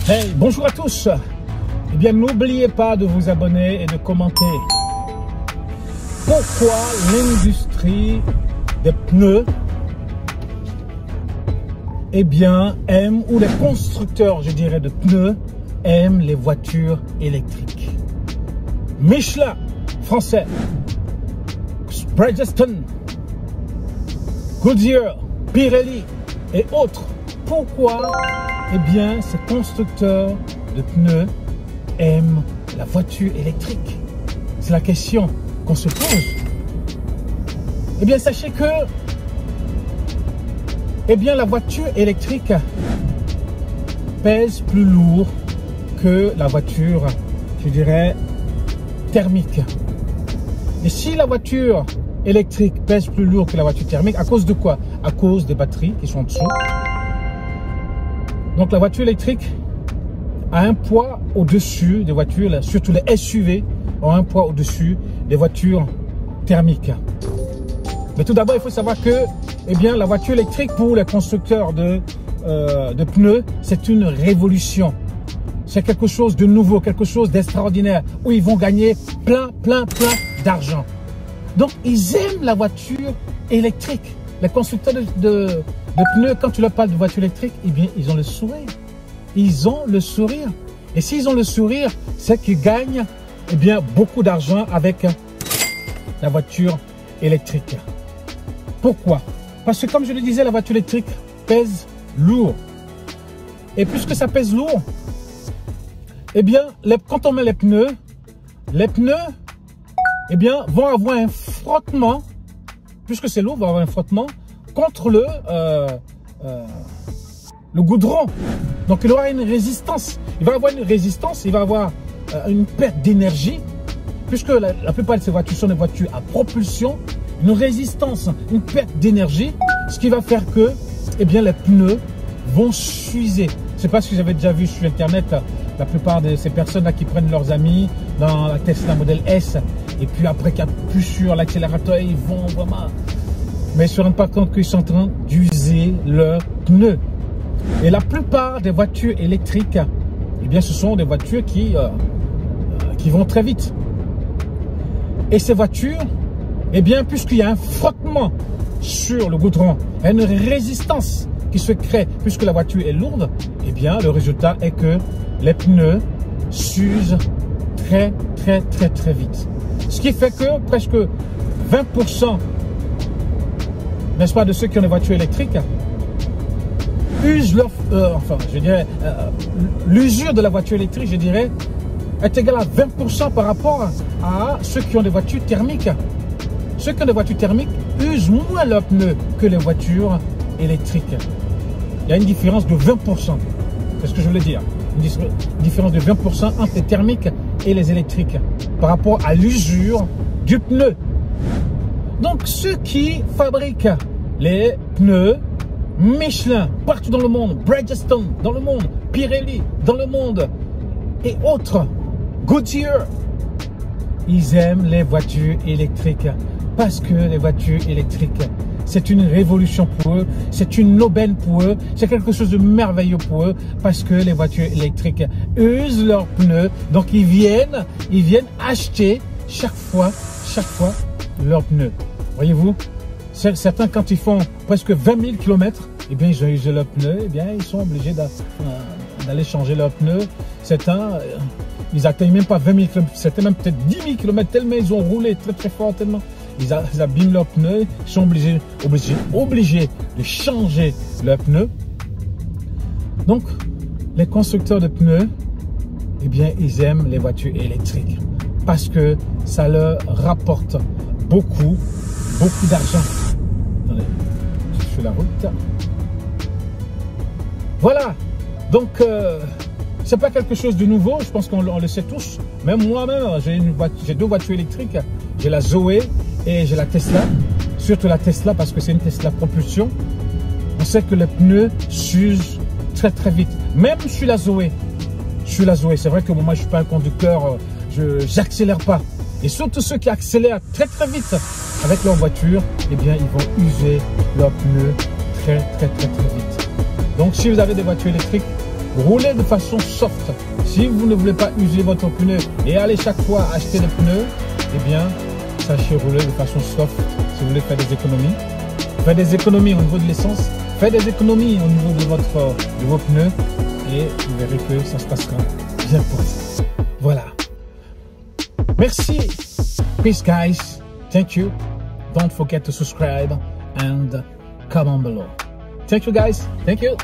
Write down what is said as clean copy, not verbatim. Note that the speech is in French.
Hey, bonjour à tous. Eh bien, n'oubliez pas de vous abonner et de commenter. Pourquoi l'industrie des pneus, eh bien, aime, ou les constructeurs, je dirais, de pneus, aiment les voitures électriques? Michelin, français, Bridgestone, Goodyear, Pirelli et autres. Pourquoi? Eh bien, ces constructeurs de pneus aiment la voiture électrique. C'est la question qu'on se pose. Eh bien, sachez que la voiture électrique pèse plus lourd que la voiture, je dirais, thermique. Et si la voiture électrique pèse plus lourd que la voiture thermique, à cause de quoi? À cause des batteries qui sont en dessous. Donc la voiture électrique a un poids au-dessus des voitures, surtout les SUV ont un poids au-dessus des voitures thermiques. Mais tout d'abord, il faut savoir que la voiture électrique pour les constructeurs de pneus, c'est une révolution. C'est quelque chose de nouveau, quelque chose d'extraordinaire, où ils vont gagner plein d'argent. Donc ils aiment la voiture électrique. Les constructeurs de pneus, quand tu leur parles de voiture électrique, eh bien, ils ont le sourire. Ils ont le sourire. Et s'ils ont le sourire, c'est qu'ils gagnent beaucoup d'argent avec la voiture électrique. Pourquoi? Parce que comme je le disais, la voiture électrique pèse lourd. Et puisque ça pèse lourd, quand on met les pneus vont avoir un frottement, puisque c'est lourd, vont avoir un frottement contre le goudron. Donc il aura une résistance. Il va avoir une résistance, il va avoir une perte d'énergie, puisque la plupart de ces voitures sont des voitures à propulsion, une résistance, une perte d'énergie, ce qui va faire que les pneus vont s'user. C'est parce que j'avais déjà vu sur internet la plupart de ces personnes-là qui prennent leurs amis dans la Tesla Model S et puis après qu'ils appuient sur l'accélérateur, ils vont vraiment... Mais ils ne se rendent pas compte qu'ils sont en train d'user leurs pneus. Et la plupart des voitures électriques, ce sont des voitures qui vont très vite. Et ces voitures, puisqu'il y a un frottement sur le goudron, il y a une résistance qui se crée, puisque la voiture est lourde, le résultat est que les pneus s'usent très vite. Ce qui fait que presque 20%, n'est-ce pas, de ceux qui ont des voitures électriques usent leur... l'usure de la voiture électrique, je dirais, est égale à 20% par rapport à ceux qui ont des voitures thermiques. Ceux qui ont des voitures thermiques usent moins leurs pneus que les voitures électriques. Il y a une différence de 20%. C'est ce que je voulais dire. Une différence de 20% entre les thermiques et les électriques par rapport à l'usure du pneu. Donc ceux qui fabriquent les pneus Michelin partout dans le monde, Bridgestone dans le monde, Pirelli dans le monde et autres, Goodyear, ils aiment les voitures électriques parce que les voitures électriques, c'est une révolution pour eux, c'est une aubaine pour eux, c'est quelque chose de merveilleux pour eux parce que les voitures électriques usent leurs pneus. Donc ils viennent acheter chaque fois leurs pneus. Voyez-vous, certains quand ils font presque 20 000 km, ils ont usé leurs pneus, ils sont obligés d'aller changer leurs pneus. Certains, ils n'atteignent même pas 20 000 km, certains même peut-être 10 000 km, tellement ils ont roulé très fort, tellement ils abîment leurs pneus, ils sont obligés de changer leurs pneus. Donc, les constructeurs de pneus, ils aiment les voitures électriques parce que ça leur rapporte beaucoup d'argent. Attendez, je fais la route. Voilà, donc c'est pas quelque chose de nouveau, je pense qu'on le sait tous. Même moi-même, j'ai deux voitures électriques, j'ai la Zoé et j'ai la Tesla, surtout la Tesla parce que c'est une Tesla propulsion. On sait que les pneus s'usent très vite, même sur la Zoé. C'est vrai que moi je suis pas un conducteur, j'accélère pas. Et surtout ceux qui accélèrent très vite avec leur voiture, ils vont user leurs pneus très vite. Donc si vous avez des voitures électriques, roulez de façon soft. Si vous ne voulez pas user votre pneu et aller chaque fois acheter des pneus, eh bien, sachez rouler de façon soft si vous voulez faire des économies. Faites des économies au niveau de l'essence, faites des économies au niveau de vos pneus et vous verrez que ça se passera bien pour vous. Voilà. Merci. Peace, guys. Thank you. Don't forget to subscribe and comment below. Thank you, guys. Thank you.